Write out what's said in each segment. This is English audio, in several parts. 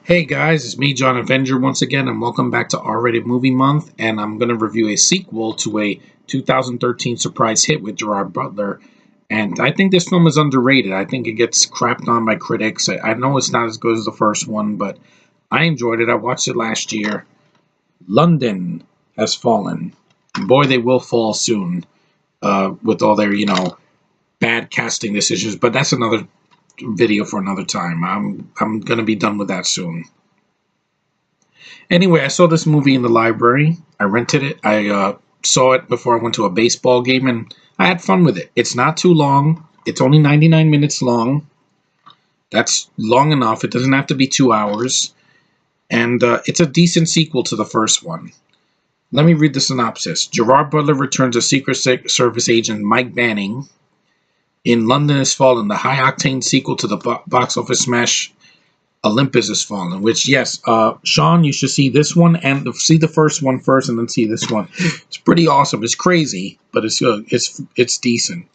Hey guys, it's me, John Avenger, once again, and welcome back to R-Rated Movie Month. And I'm going to review a sequel to a 2013 surprise hit with Gerard Butler. And I think this film is underrated. I think it gets crapped on by critics. I know it's not as good as the first one, but I enjoyed it. I watched it last year. London Has Fallen. Boy, they will fall soon with all their, bad casting decisions. But that's another video for another time. I'm going to be done with that soon. Anyway, I saw this movie in the library. I rented it. I saw it before I went to a baseball game, and I had fun with it. It's not too long. It's only 99 minutes long. That's long enough. It doesn't have to be 2 hours. And it's a decent sequel to the first one. Let me read the synopsis. Gerard Butler returns as Secret Service agent Mike Banning in London Has Fallen, the high-octane sequel to the box office smash Olympus Has Fallen, which, yes, Sean, you should see this one and see the first one first and then see this one. It's pretty awesome. It's crazy, but it's good. It's decent.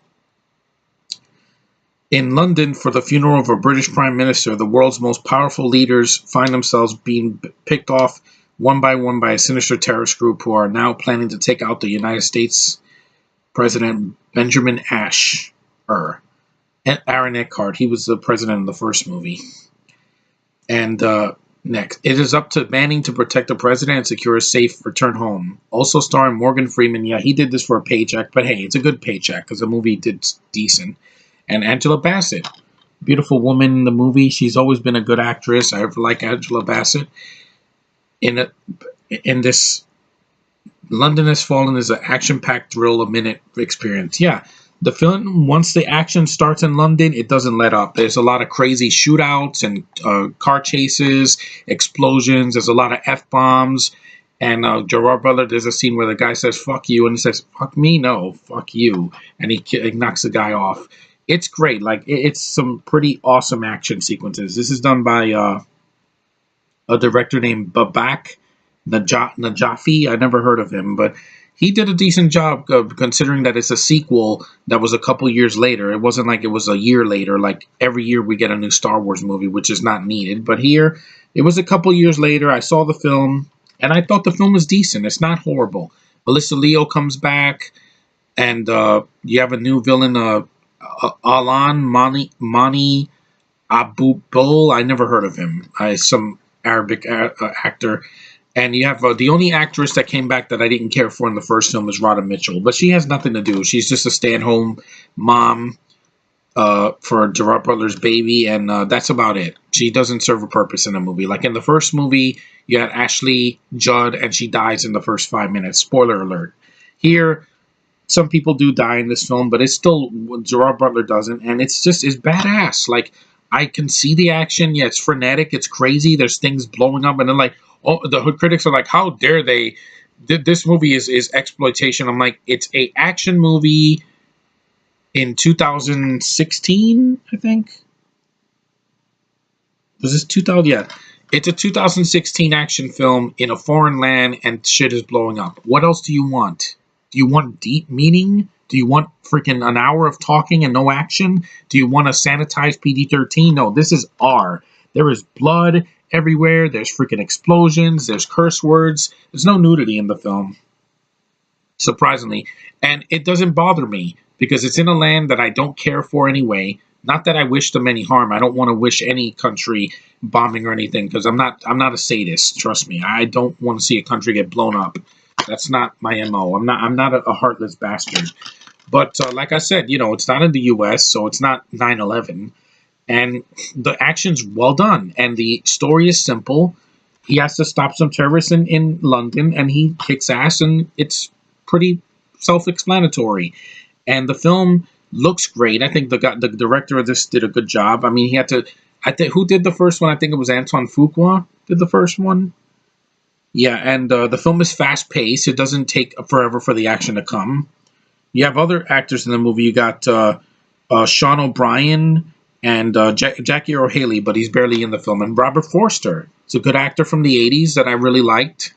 In London, for the funeral of a British Prime Minister, the world's most powerful leaders find themselves being picked off one by one by a sinister terrorist group who are now planning to take out the United States President Benjamin Aaron Eckhart. He was the president in the first movie. And next, it is up to Banning to protect the president and secure a safe return home. Also starring Morgan Freeman. Yeah, he did this for a paycheck, but hey, it's a good paycheck because the movie did decent. And Angela Bassett, beautiful woman in the movie. She's always been a good actress. I like Angela Bassett. In this, London Has Fallen is an action-packed thrill, a minute experience. Yeah. The film, once the action starts in London, it doesn't let up. There's a lot of crazy shootouts and car chases, explosions. There's a lot of F-bombs. And Gerard Butler, there's a scene where the guy says, fuck you. And he says, fuck me? No, fuck you. And he knocks the guy off. It's great. Like, it's some pretty awesome action sequences. This is done by a director named Babak Najafi. I never heard of him, but he did a decent job considering that it's a sequel that was a couple years later. It wasn't like it was a year later. Like every year we get a new Star Wars movie, which is not needed. But here, it was a couple years later. I saw the film, and I thought the film was decent. It's not horrible. Melissa Leo comes back, and you have a new villain, Alan Mani Abubul. I never heard of him. Some Arabic actor. And you have the only actress that came back that I didn't care for in the first film is Radha Mitchell. But she has nothing to do. She's just a stay-at-home mom for Gerard Butler's baby. And that's about it. She doesn't serve a purpose in the movie. Like in the first movie, you had Ashley Judd, and she dies in the first 5 minutes. Spoiler alert. Here, some people do die in this film, but it's still Gerard Butler doesn't. And it's badass. Like, I can see the action. Yeah, it's frenetic. It's crazy. There's things blowing up. And then, like, oh, the critics are like, how dare they? This movie is exploitation. I'm like, it's a action movie in 2016, I think. Was this 2000? Yeah. It's a 2016 action film in a foreign land, and shit is blowing up. What else do you want? Do you want deep meaning? Do you want freaking an hour of talking and no action? Do you want a sanitized PG-13? No, this is R. There is blood everywhere. There's freaking explosions. There's curse words. There's no nudity in the film, surprisingly. And it doesn't bother me because it's in a land that I don't care for anyway. Not that I wish them any harm. I don't want to wish any country bombing or anything because I'm not a sadist. Trust me. I don't want to see a country get blown up. That's not my MO. I'm not a heartless bastard. But like I said, it's not in the U.S., so it's not 9/11. And the action's well done. And the story is simple. He has to stop some terrorists in London, and he kicks ass, and it's pretty self-explanatory. And the film looks great. I think the director of this did a good job. I mean, he had to... who did the first one? I think it was Antoine Fuqua did the first one. Yeah, and the film is fast-paced. It doesn't take forever for the action to come. You have other actors in the movie. You got Sean O'Brien and Jackie Earle Haley, but he's barely in the film. And Robert Forster. He's a good actor from the 80s that I really liked.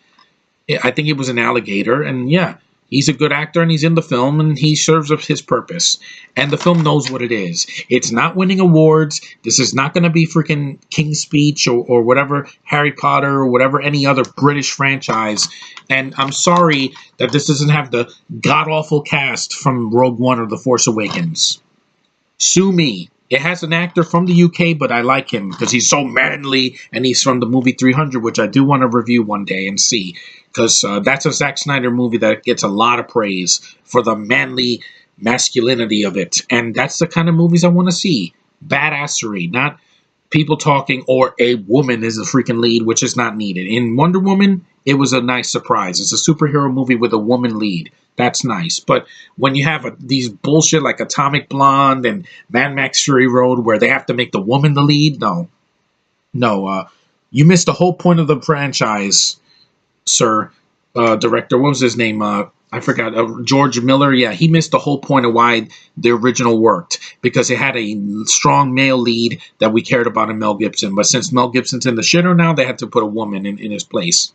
I think he was an alligator. And yeah, He's a good actor and he's in the film and he serves up his purpose. And the film knows what it is. It's not winning awards. This is not going to be freaking King's Speech or whatever, Harry Potter or whatever, any other British franchise. And I'm sorry that this doesn't have the god-awful cast from Rogue One or The Force Awakens. Sue me. It has an actor from the UK, but I like him because he's so manly, and he's from the movie 300, which I do want to review one day and see, because that's a Zack Snyder movie that gets a lot of praise for the manly masculinity of it, and that's the kind of movies I want to see. Badassery, not people talking, or a woman is a freaking lead, which is not needed. In Wonder Woman, it was a nice surprise. It's a superhero movie with a woman lead. That's nice. But when you have these bullshit like Atomic Blonde and Mad Max Fury Road where they have to make the woman the lead, no. No, you missed the whole point of the franchise, sir. Director, what was his name? I forgot. George Miller. Yeah, he missed the whole point of why the original worked, because it had a strong male lead that we cared about in Mel Gibson. But since Mel Gibson's in the shitter now, they had to put a woman in his place.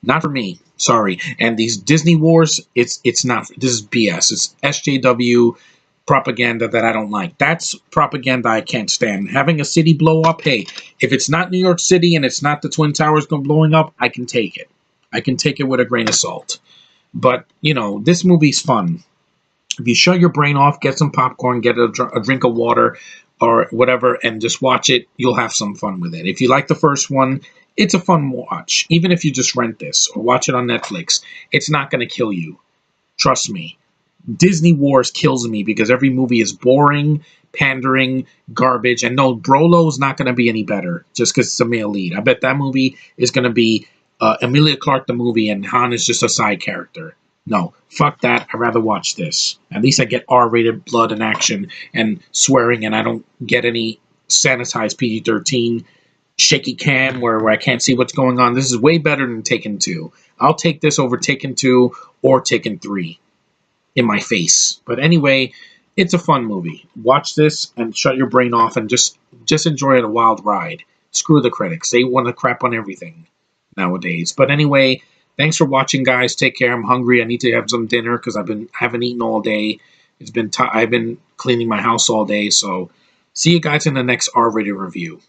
Not for me. Sorry. And these Disney wars, it's not. This is BS. It's SJW propaganda that I don't like. That's propaganda I can't stand. Having a city blow up, hey, if it's not New York City and it's not the Twin Towers blowing up, I can take it. I can take it with a grain of salt. But, you know, this movie's fun. If you shut your brain off, get some popcorn, get a drink of water or whatever, and just watch it, you'll have some fun with it. If you like the first one, it's a fun watch. Even if you just rent this or watch it on Netflix, it's not going to kill you. Trust me. Disney Wars kills me because every movie is boring, pandering, garbage, and no, Brolo's not going to be any better just because it's a male lead. I bet that movie is going to be Emilia Clarke the movie and Han is just a side character. No, fuck that. I'd rather watch this. At least I get R-rated blood and action and swearing, and I don't get any sanitized PG-13 shaky cam where I can't see what's going on. This is way better than Taken 2. I'll take this over Taken 2 or Taken 3 in my face. But anyway, it's a fun movie. Watch this and shut your brain off and just enjoy it, a wild ride. Screw the critics. They want to crap on everything nowadays. But anyway, thanks for watching, guys. Take care. I'm hungry. I need to have some dinner because I haven't eaten all day. I've been cleaning my house all day. So see you guys in the next R-rated review.